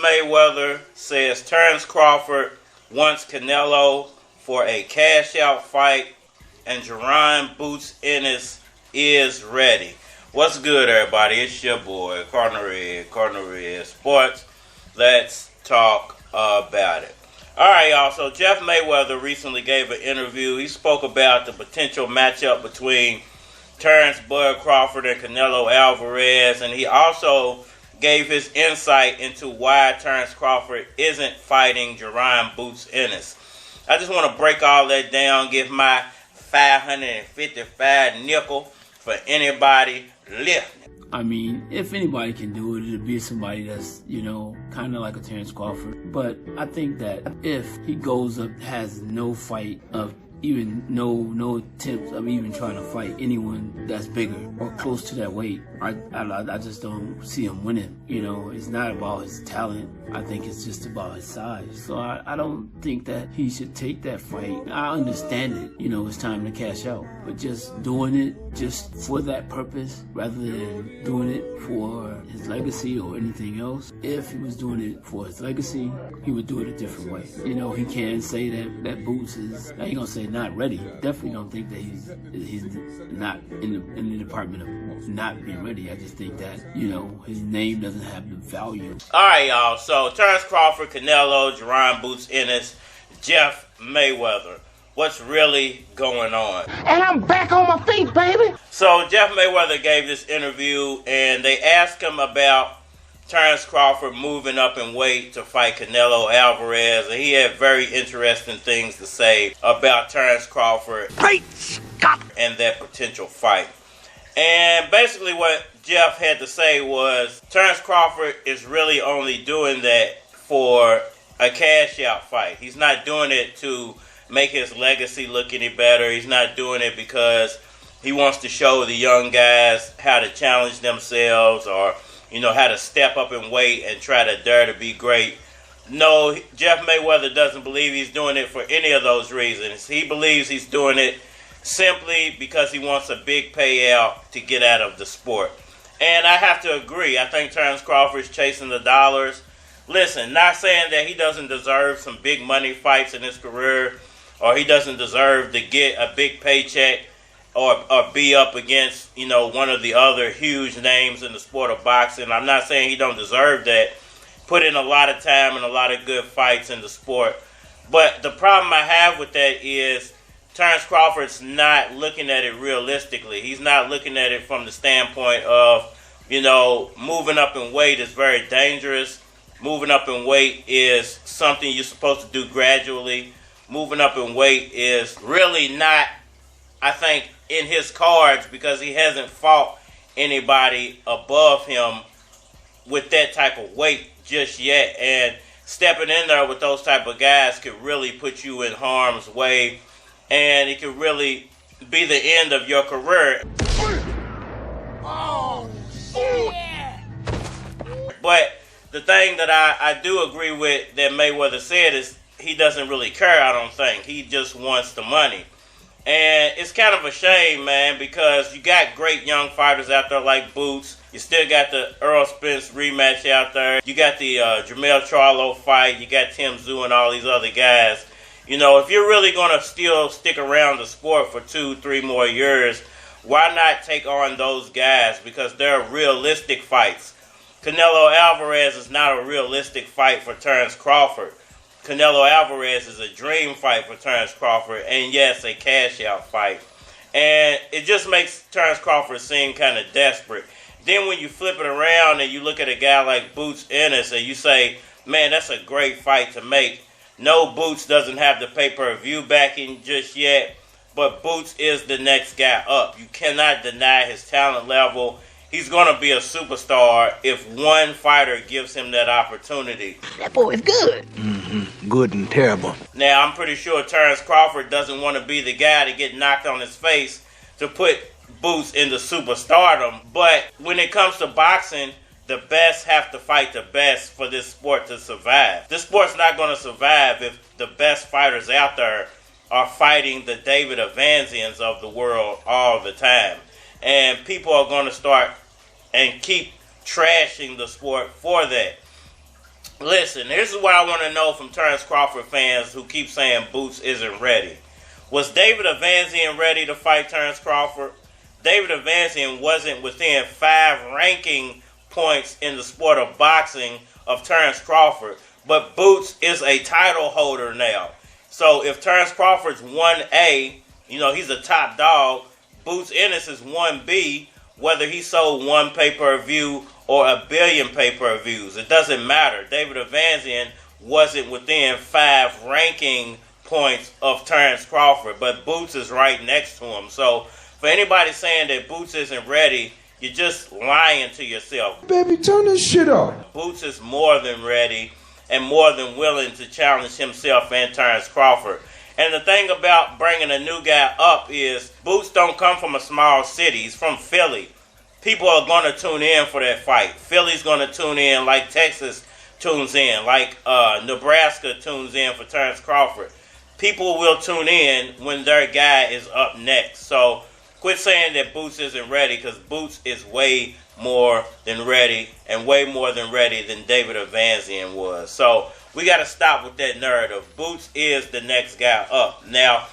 Mayweather says Terence Crawford wants Canelo for a cash-out fight, and Jaron Boots Ennis is ready. What's good, everybody? It's your boy, Cardinal Red Sports. Let's talk about it. All right, y'all. So Jeff Mayweather recently gave an interview. He spoke about the potential matchup between Terence Bud Crawford and Canelo Alvarez, and he also gave his insight into why Terence Crawford isn't fighting Jaron Boots Ennis. I just want to break all that down, give my 555 nickel for anybody listening. I mean, if anybody can do it, it'll be somebody that's, kind of like a Terence Crawford. But I think that if he goes up, has no fight of even no attempts of even trying to fight anyone that's bigger or close to that weight, I just don't see him winning. It's not about his talent. I think it's just about his size. So I don't think that he should take that fight. I understand it. It's time to cash out. But just doing it just for that purpose rather than doing it for his legacy or anything else. If he was doing it for his legacy, he would do it a different way. He can't say that Boots is, I ain't gonna say not ready. Definitely don't think that he's not in the department of not being ready. I just think that, his name doesn't have the value. All right, y'all. So Terence Crawford, Canelo, Jaron Boots Ennis, Jeff Mayweather. What's really going on? And I'm back on my feet, baby. So Jeff Mayweather gave this interview, and they asked him about Terence Crawford moving up in weight to fight Canelo Alvarez, and he had very interesting things to say about Terence Crawford and that potential fight. And basically what Jeff had to say was Terence Crawford is really only doing that for a cash-out fight. He's not doing it to make his legacy look any better. He's not doing it because he wants to show the young guys how to challenge themselves or, how to step up in weight and try to dare to be great. No, Jeff Mayweather doesn't believe he's doing it for any of those reasons. He believes he's doing it simply because he wants a big payout to get out of the sport. And I have to agree. I think Terence Crawford's chasing the dollars. Listen, not saying that he doesn't deserve some big money fights in his career, or he doesn't deserve to get a big paycheck or be up against, one of the other huge names in the sport of boxing. I'm not saying he don't deserve that. Put in a lot of time and a lot of good fights in the sport. But the problem I have with that is Terence Crawford's not looking at it realistically. He's not looking at it from the standpoint of, moving up in weight is very dangerous. Moving up in weight is something you're supposed to do gradually. Moving up in weight is really not, I think, in his cards because he hasn't fought anybody above him with that type of weight just yet. And stepping in there with those type of guys could really put you in harm's way, and it could really be the end of your career. Oh, yeah. But the thing that I do agree with that Mayweather said is he doesn't really care, I don't think. He just wants the money. And it's kind of a shame, man, because you got great young fighters out there like Boots. You still got the Earl Spence rematch out there. You got the Jermell Charlo fight. You got Tim Tszyu and all these other guys. If you're really going to still stick around the sport for 2-3 more years, why not take on those guys? Because they're realistic fights. Canelo Alvarez is not a realistic fight for Terence Crawford. Canelo Alvarez is a dream fight for Terence Crawford, and yes, a cash-out fight. And it just makes Terence Crawford seem kind of desperate. Then when you flip it around and you look at a guy like Boots Ennis and you say, man, that's a great fight to make. No, Boots doesn't have the pay-per-view backing just yet, but Boots is the next guy up. You cannot deny his talent level. He's going to be a superstar if one fighter gives him that opportunity. That boy is good. Good and terrible. Now, I'm pretty sure Terence Crawford doesn't want to be the guy to get knocked on his face to put Boots into superstardom. But when it comes to boxing, the best have to fight the best for this sport to survive. This sport's not going to survive if the best fighters out there are fighting the David Evansians of the world all the time. And people are going to start and keep trashing the sport for that. Listen, this is what I want to know from Terence Crawford fans who keep saying Boots isn't ready. Was David Evasion ready to fight Terence Crawford? David Evasion wasn't within 5 ranking points in the sport of boxing of Terence Crawford, but Boots is a title holder now. So if Terence Crawford's 1A, he's a top dog, Boots Ennis is 1B, whether he sold 1 pay-per-view or 1 billion pay-per-views. It doesn't matter. David Evasion wasn't within 5 ranking points of Terence Crawford, but Boots is right next to him. So for anybody saying that Boots isn't ready, you're just lying to yourself. Baby, turn this shit off. Boots is more than ready and more than willing to challenge himself and Terence Crawford. And the thing about bringing a new guy up is Boots don't come from a small city. He's from Philly. People are going to tune in for that fight. Philly's going to tune in like Texas tunes in, like Nebraska tunes in for Terence Crawford. People will tune in when their guy is up next. So quit saying that Boots isn't ready, because Boots is way more than ready, and way more than ready than David Evasion was. So we got to stop with that narrative. Boots is the next guy up. Now,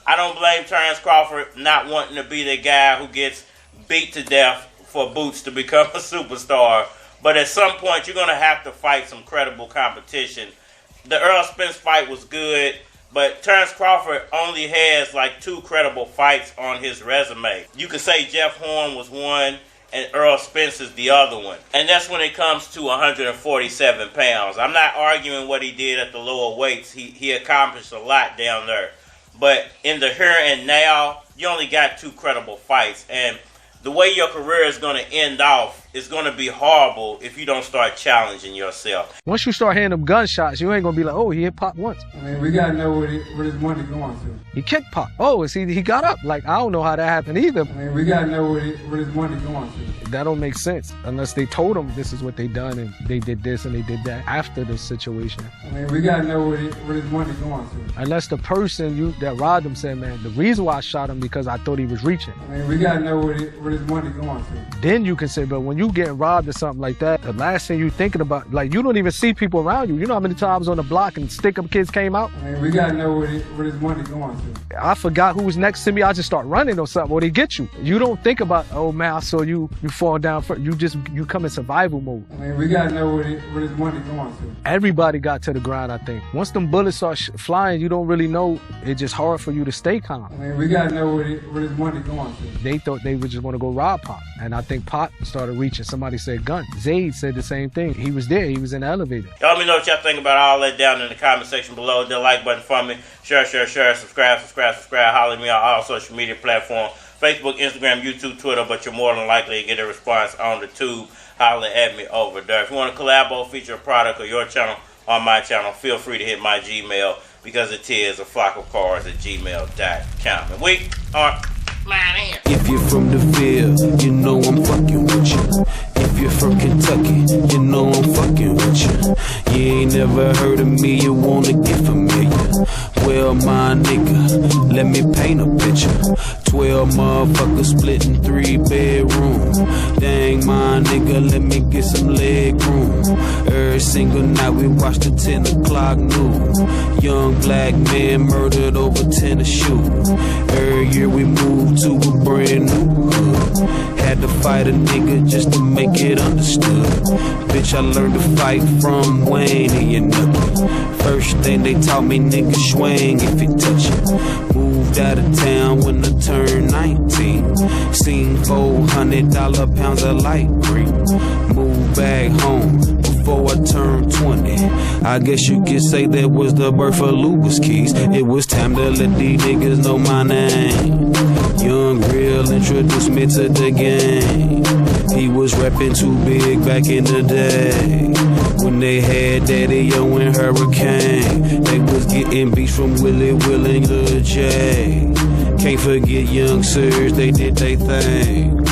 I don't blame Terence Crawford not wanting to be the guy who gets beat to death for Boots to become a superstar. But at some point, you're going to have to fight some credible competition. The Errol Spence fight was good, but Terence Crawford only has like 2 credible fights on his resume. You could say Jeff Horn was one and Errol Spence is the other one. And that's when it comes to 147 pounds. I'm not arguing what he did at the lower weights. He accomplished a lot down there. But in the here and now, you only got 2 credible fights. And the way your career is going to end off is going to be horrible if you don't start challenging yourself. Once you start hearing them gunshots, you ain't going to be like, oh, he hit Pop once. I mean, we got to know what his money going to. He kicked Pop. Oh, he got up. Like, I don't know how that happened either. I mean, we got to know what his money going to. That don't make sense unless they told him this is what they done and they did this and they did that after the situation. I mean, we got to know what his money going to. Unless the person that robbed him said, man, the reason why I shot him because I thought he was reaching. I mean, we got to know what his money going to. Then you can say, but when you get robbed or something like that, the last thing you thinking about, like, you don't even see people around you. You know how many times on the block and stick-up kids came out? I mean, we got to know what his money going to. I forgot who was next to me. I just start running or something, or they get you. You don't think about, oh, man, I saw you fall down first. You come in survival mode. I mean, we got to know what his money going to. Everybody got to the ground, I think. Once them bullets start flying, you don't really know. It's just hard for you to stay calm. I mean, we got to know what his money going to. They thought they would just want to go rob Pop. And I think Pop started reaching. Somebody said gun. Zayd said the same thing. He was there. He was in the elevator. Y'all let me know what y'all think about all that down in the comment section below. Hit the like button for me. Share. Subscribe. Holler at me on all social media platforms. Facebook, Instagram, YouTube, Twitter, but you're more than likely to get a response on the tube. Holler at me over there. If you want to collab or feature a product or your channel on my channel, feel free to hit my Gmail, because it is aflockofcars@gmail.com. And we are mine here. If you're from the field, you know I'm fucking with you. If you're from Kentucky, you know I'm fucking with you. You ain't never heard of me, you wanna get familiar. Well, my nigga, let me paint a picture. 12 motherfuckers splitting 3 bedrooms. Dang, my nigga, let me get some leg room. Every single night we watch the 10 o'clock news. Young black man murdered over tennis shoes. Every year we move to a brand new hood. Had to fight a nigga just to make it understood. Bitch, I learned to fight from Wayne and your knuckle. First thing they taught me, nigga, swing if you touch it. Moved out of town when I turned 19. Seen $400 pounds of light green. Moved back home before I turned 20. I guess you could say that was the birth of Lucas Keys. It was time to let these niggas know my name. Young Real introduced me to the game. He was reppin' too big back in the day. When they had Daddy Yo and Hurricane, they was getting beats from Willie Will and Lil J. Can't forget Young Sirs, they did they thing.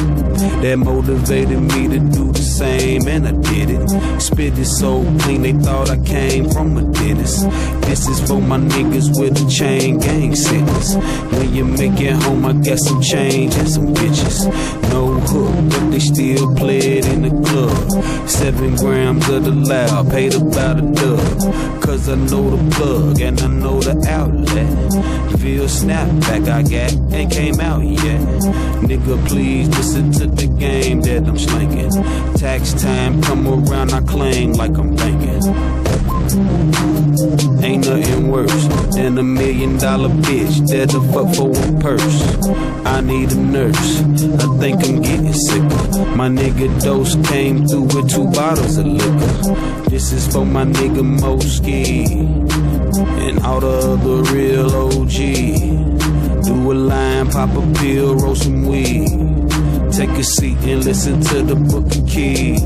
that motivated me to do the same, and I did it. Spit it so clean, they thought I came from a dentist. This is for my niggas with a chain gang sentence. When you make it home, I got some change and some bitches. No hook, but they still play it in the club. 7 grams of the loud, paid about a dub. Cause I know the plug and I know the outlet. Feel snapback I got ain't came out yet. Nigga, please listen to the game that I'm slinging. Tax time come around, I claim like I'm thinking. Ain't nothing worse than $1 million bitch that'll fuck for a purse. I need a nurse, I think I'm getting sicker. My nigga Dose came through with 2 bottles of liquor. This is for my nigga Moski and all the other real OG. Do a line, pop a pill, roll some weed. Take a seat and listen to the book of keys.